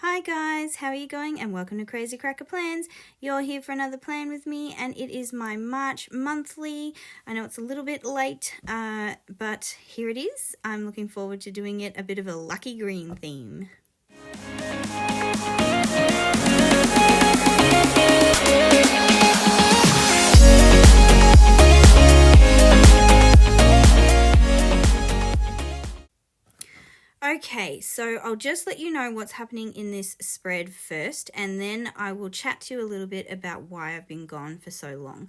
Hi guys, how are you going? And welcome to Crazy Cracker Plans. You're here for another plan with me, and it is my March monthly. I know it's a little bit late, but here it is. I'm looking forward to doing it a bit of a lucky green theme. Okay, so I'll just let you know what's happening in this spread first, and then I will chat to you a little bit about why I've been gone for so long.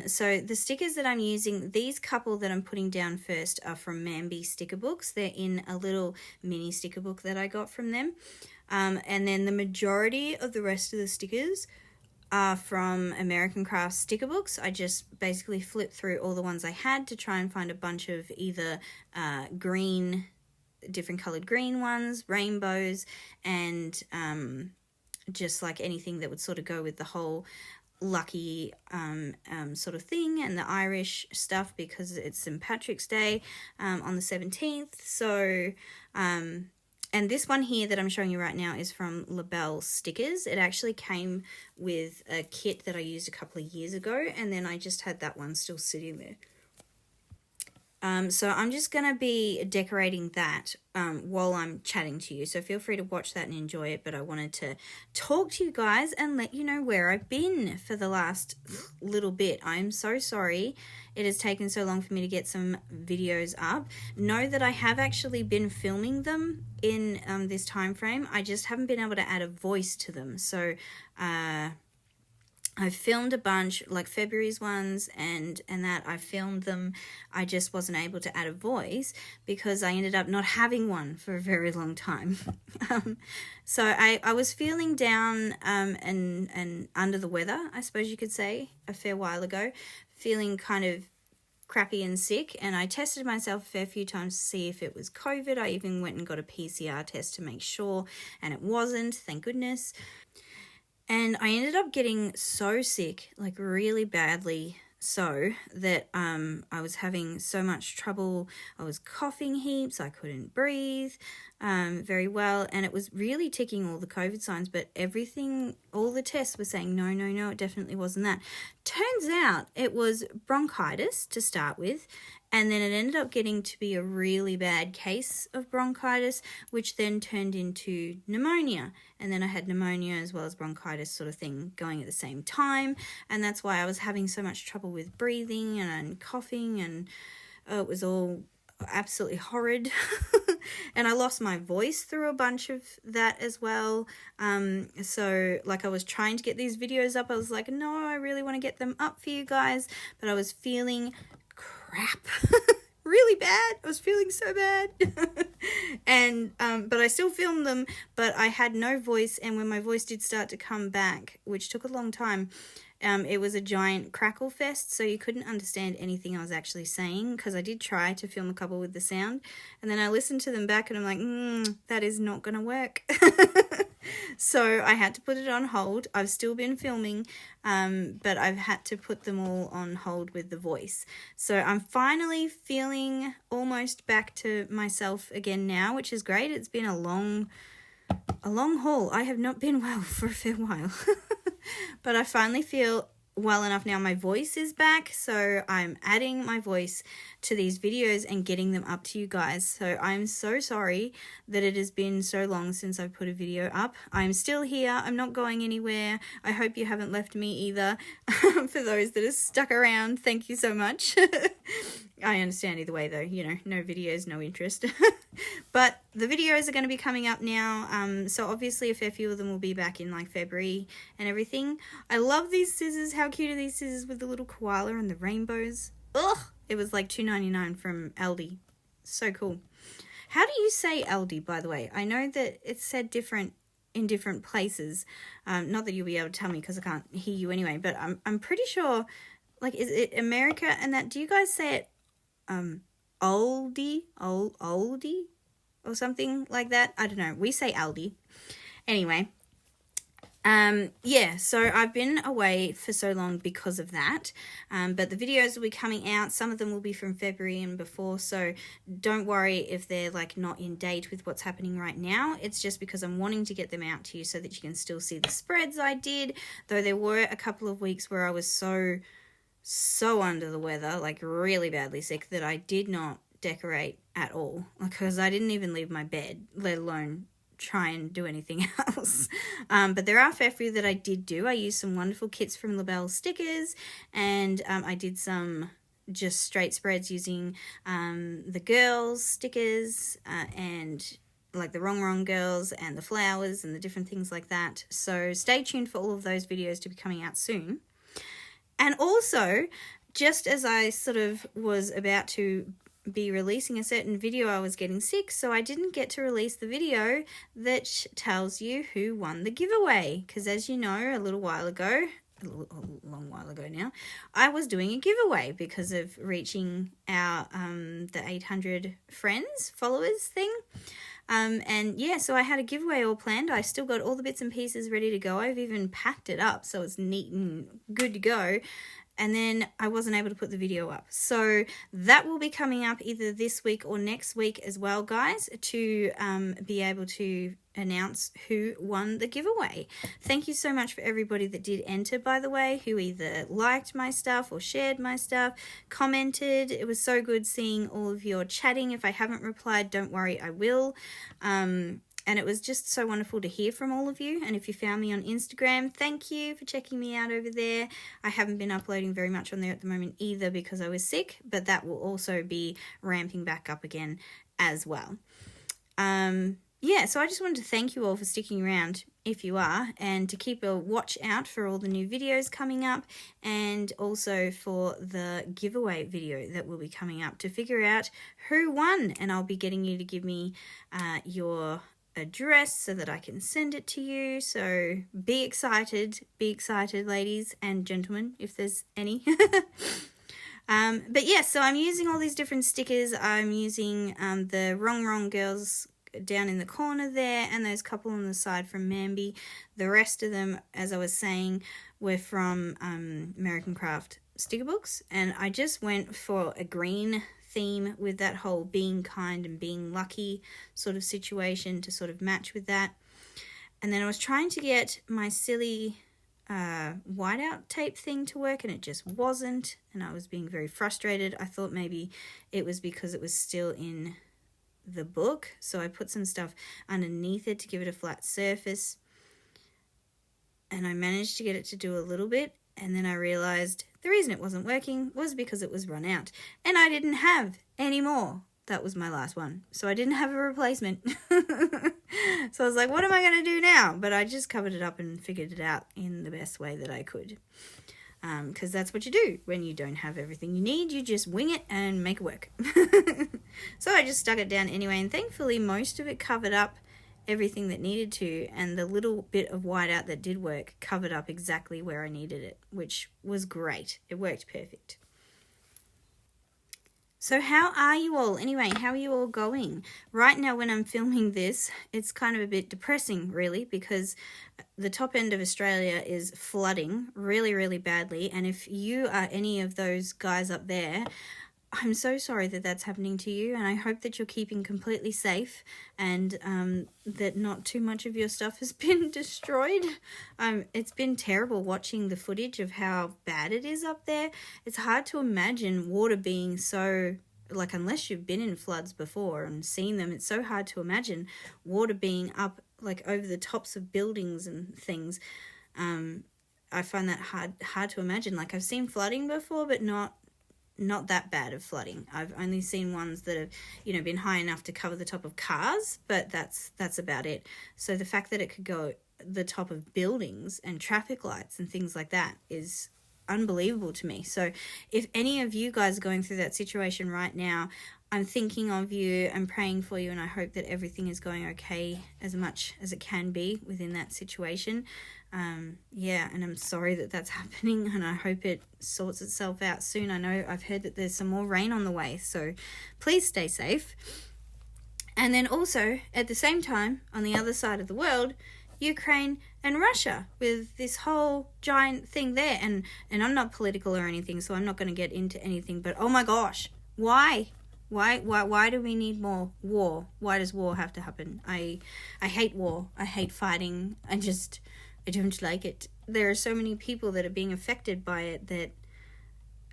So the stickers that I'm using, these couple that I'm putting down first are from Mambi sticker books. They're in a little mini sticker book that I got from them. And then the majority of the rest of the stickers are from American Crafts sticker books. I just basically flipped through all the ones I had to try and find a bunch of either different colored green ones, rainbows, and just like anything that would sort of go with the whole lucky sort of thing, and the Irish stuff because it's St. Patrick's Day on the 17th. So and this one here that I'm showing you right now is from LaBelle Stickers. It actually came with a kit that I used a couple of years ago, and then I just had that one still sitting there. So I'm just going to be decorating that while I'm chatting to you. So feel free to watch that and enjoy it. But I wanted to talk to you guys and let you know where I've been for the last little bit. I'm so sorry it has taken so long for me to get some videos up. Know that I have actually been filming them in this time frame. I just haven't been able to add a voice to them. So I filmed a bunch, like February's ones and that I filmed them. I just wasn't able to add a voice because I ended up not having one for a very long time. So I was feeling down and under the weather, I suppose you could say, a fair while ago, feeling kind of crappy and sick, and I tested myself a fair few times to see if it was COVID. I even went and got a PCR test to make sure, and it wasn't, thank goodness. And I ended up getting so sick, like really badly, so that I was having so much trouble. I was coughing heaps. I couldn't breathe very well. And it was really ticking all the COVID signs. But everything, all the tests were saying, no, it definitely wasn't that. Turns out it was bronchitis to start with. And then it ended up getting to be a really bad case of bronchitis, which then turned into pneumonia. And then I had pneumonia as well as bronchitis sort of thing going at the same time. And that's why I was having so much trouble with breathing and coughing, and it was all absolutely horrid. And I lost my voice through a bunch of that as well. So like I was trying to get these videos up. I was like, no, I really want to get them up for you guys. But I was feeling crap really bad. I was feeling so bad. And but I still filmed them, but I had no voice, and when my voice did start to come back, which took a long time, it was a giant crackle fest, so you couldn't understand anything I was actually saying, because I did try to film a couple with the sound, and then I listened to them back and I'm like, that is not gonna work. So I had to put it on hold. I've still been filming, but I've had to put them all on hold with the voice. So I'm finally feeling almost back to myself again now, which is great. It's been a long haul. I have not been well for a fair while. But I finally feel well enough now. My voice is back, so I'm adding my voice to these videos and getting them up to you guys. So I'm so sorry that it has been so long since I've put a video up. I'm still here. I'm not going anywhere. I hope you haven't left me either. For those that are stuck around, thank you so much. I understand either way though, you know, no videos, no interest. But the videos are going to be coming up now. So obviously a fair few of them will be back in like February and everything. I love these scissors. How cute are these scissors with the little koala and the rainbows? Ugh! It was like $2.99 from Aldi. So cool. How do you say Aldi, by the way? I know that it's said different in different places. Not that you'll be able to tell me because I can't hear you anyway, but I'm pretty sure, like, is it America and that? Do you guys say it Aldi or something like that? I don't know. We say Aldi. Anyway, Yeah, so I've been away for so long because of that, but the videos will be coming out. Some of them will be from February and before, so don't worry if they're like not in date with what's happening right now. It's just because I'm wanting to get them out to you so that you can still see the spreads I did, though there were a couple of weeks where I was so under the weather, like really badly sick, that I did not decorate at all, because I didn't even leave my bed, let alone try and do anything else. But there are a fair few that I did do. I used some wonderful kits from LaBelle Stickers, and I did some just straight spreads using the girls stickers and like the Wrong Girls and the flowers and the different things like that. So stay tuned for all of those videos to be coming out soon. And also, just as I sort of was about to be releasing a certain video, I was getting sick, so I didn't get to release the video that tells you who won the giveaway, because as you know, a long while ago now, I was doing a giveaway because of reaching our the 800 followers thing. And yeah, so I had a giveaway all planned. I still got all the bits and pieces ready to go. I've even packed it up so it's neat and good to go. And then I wasn't able to put the video up. So that will be coming up either this week or next week as well, guys, to be able to announce who won the giveaway. Thank you so much for everybody that did enter, by the way, who either liked my stuff or shared my stuff, commented. It was so good seeing all of your chatting. If I haven't replied, don't worry, I will. And it was just so wonderful to hear from all of you. And if you found me on Instagram, thank you for checking me out over there. I haven't been uploading very much on there at the moment either because I was sick, but that will also be ramping back up again as well. Yeah, so I just wanted to thank you all for sticking around if you are, and to keep a watch out for all the new videos coming up, and also for the giveaway video that will be coming up to figure out who won. And I'll be getting you to give me your address so that I can send it to you. So be excited, ladies and gentlemen, if there's any. But yeah, so I'm using all these different stickers. I'm using the Wrong Girls down in the corner there, and those couple on the side from Mambi. The rest of them, as I was saying, were from American Craft sticker books, and I just went for a green theme with that whole being kind and being lucky sort of situation to sort of match with that. And then I was trying to get my silly whiteout tape thing to work, and it just wasn't, and I was being very frustrated. I thought maybe it was because it was still in the book, so I put some stuff underneath it to give it a flat surface, and I managed to get it to do a little bit, and then I realized the reason it wasn't working was because it was run out, and I didn't have any more. That was my last one, so I didn't have a replacement. So I was like, what am I going to do now? But I just covered it up and figured it out in the best way that I could, because that's what you do when you don't have everything you need. You just wing it and make it work. So I just stuck it down anyway, and thankfully most of it covered up everything that needed to, and the little bit of whiteout that did work covered up exactly where I needed it, which was great. It worked perfect. So how are you all? Anyway, how are you all going? Right now when I'm filming this, it's kind of a bit depressing, really, because the top end of Australia is flooding really, really badly. And if you are any of those guys up there, I'm so sorry that that's happening to you, and I hope that you're keeping completely safe, and that not too much of your stuff has been destroyed. It's been terrible watching the footage of how bad it is up there. It's hard to imagine water being so, like, unless you've been in floods before and seen them, it's so hard to imagine water being up, like, over the tops of buildings and things. I find that hard to imagine. Like, I've seen flooding before, but not that bad of flooding. I've only seen ones that have, been high enough to cover the top of cars, but that's about it. So the fact that it could go the top of buildings and traffic lights and things like that is unbelievable to me. So if any of you guys are going through that situation right now, I'm thinking of you and praying for you, and I hope that everything is going okay as much as it can be within that situation. Yeah, and I'm sorry that that's happening, and I hope it sorts itself out soon. I know I've heard that there's some more rain on the way, so please stay safe. And then also, at the same time, on the other side of the world, Ukraine and Russia with this whole giant thing there. And I'm not political or anything, so I'm not going to get into anything, but oh my gosh, why? Why do we need more war? Why does war have to happen? I hate war. I hate fighting. I don't like it. There are so many people that are being affected by it that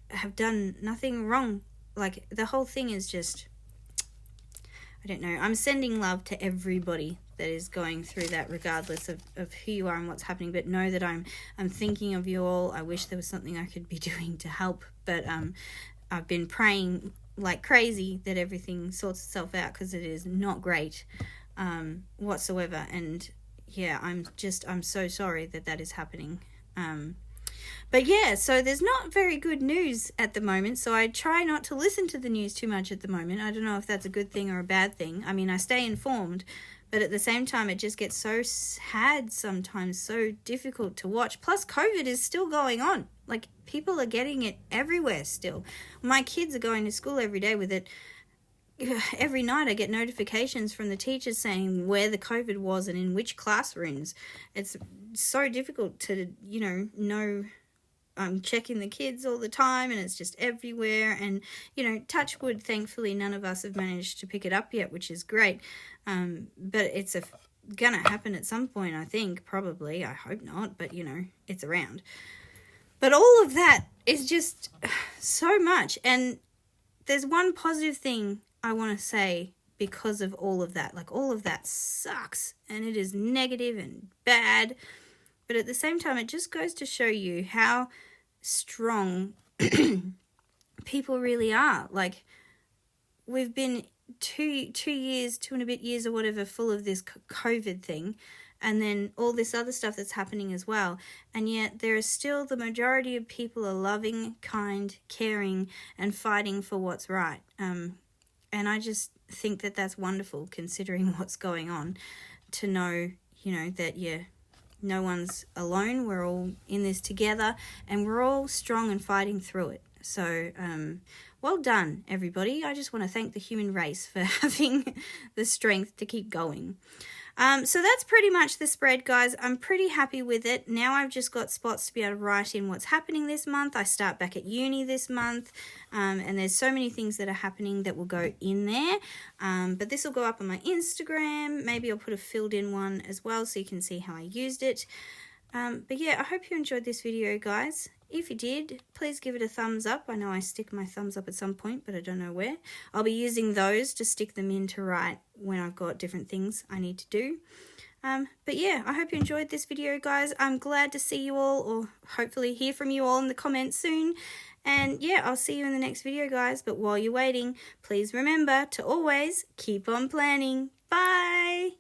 have done nothing wrong. Like, the whole thing is just, I don't know. I'm sending love to everybody that is going through that, regardless of who you are and what's happening. But know that I'm thinking of you all. I wish there was something I could be doing to help. But I've been praying like crazy that everything sorts itself out, because it is not great whatsoever. And yeah, I'm so sorry that is happening. But yeah, so there's not very good news at the moment, so I try not to listen to the news too much at the moment. I don't know if that's a good thing or a bad thing. I mean, I stay informed, but at the same time, it just gets so sad sometimes, so difficult to watch. Plus, COVID is still going on. Like, people are getting it everywhere still. My kids are going to school every day with it. Every night I get notifications from the teachers saying where the COVID was and in which classrooms. It's so difficult to, know. I'm checking the kids all the time, and it's just everywhere. And, touch wood, thankfully, none of us have managed to pick it up yet, which is great. But it's gonna happen at some point, I think, probably. I hope not, but, it's around. But all of that is just so much. And there's one positive thing I want to say because of all of that. Like, all of that sucks, and it is negative and bad. But at the same time, it just goes to show you how strong people really are. Like, we've been 2 years, 2 and a bit years or whatever, full of this COVID thing, and then all this other stuff that's happening as well. And yet there is still, the majority of people are loving, kind, caring, and fighting for what's right. And I just think that that's wonderful, considering what's going on, to know, that no one's alone. We're all in this together, and we're all strong and fighting through it. So, well done, everybody. I just want to thank the human race for having the strength to keep going. So that's pretty much the spread, guys. I'm pretty happy with it. Now I've just got spots to be able to write in what's happening this month. I start back at uni this month, and there's so many things that are happening that will go in there. But this will go up on my Instagram. Maybe I'll put a filled in one as well so you can see how I used it. But yeah, I hope you enjoyed this video, guys. If you did, please give it a thumbs up. I know I stick my thumbs up at some point, but I don't know where. I'll be using those to stick them in to write when I've got different things I need to do. But yeah, I hope you enjoyed this video, guys. I'm glad to see you all, or hopefully hear from you all in the comments soon. And yeah, I'll see you in the next video, guys. But while you're waiting, please remember to always keep on planning. Bye!